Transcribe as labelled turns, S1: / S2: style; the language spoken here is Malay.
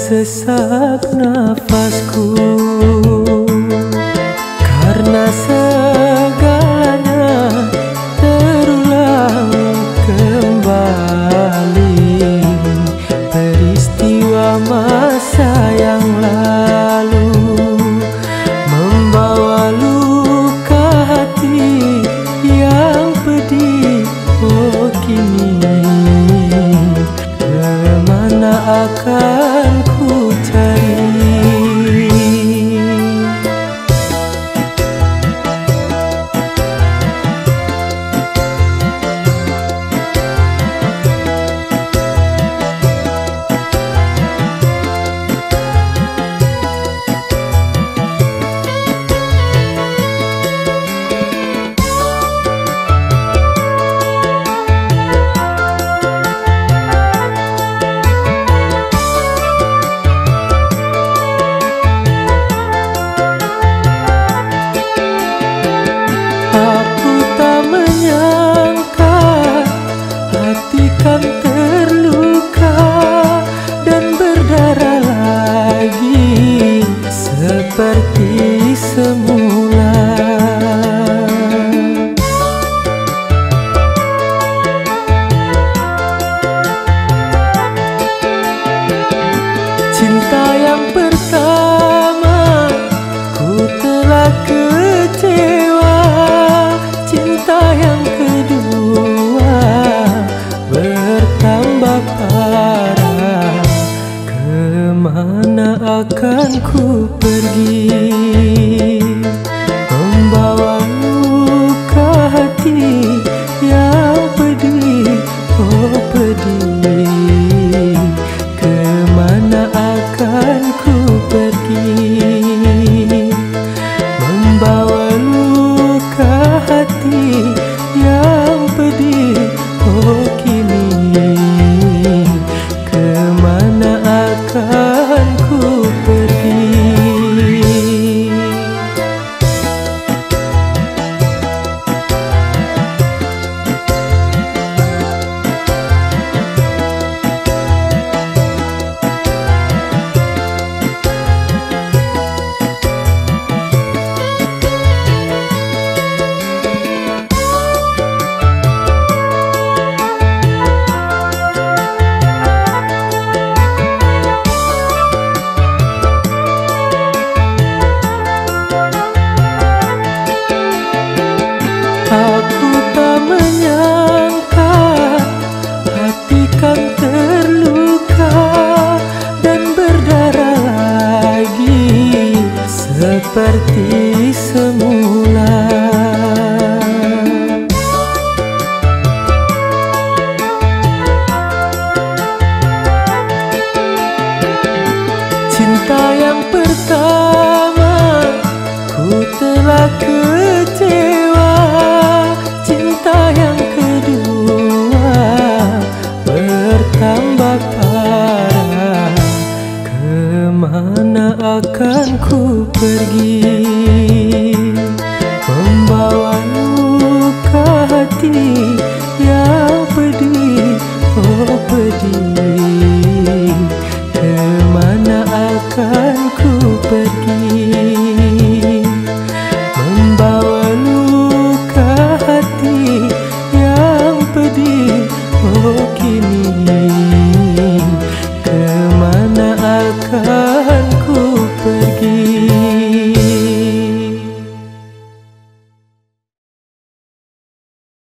S1: sesak nafasku, karena segalanya terulang kembali. Peristiwa masa yang lalu membawa luka hati yang pedih. Oh kini kemana akan ku cari? Aku tak menyangka hati kan terluka dan berdarah lagi seperti semula. Cinta yang pertama ku telah kecewa, cinta yang kedua bertambah parah. Kemana akan ku pergi, membawa luka hati yang pedih. Oh pedih, kemana akan ku pergi, membawa luka hati yang pedih. Oh kini kemana akan ku pergi? Aku tak menyangka hati kan terluka dan berdarah lagi seperti semula. Cinta yang pertama ku telah kecewa, cinta yang kedua bertambah parah. Kemana akan ku pergi, membawa luka hati yang pedih. Oh pedih, kemana akan ku pergi, membawa luka hati yang pedih. Oh kini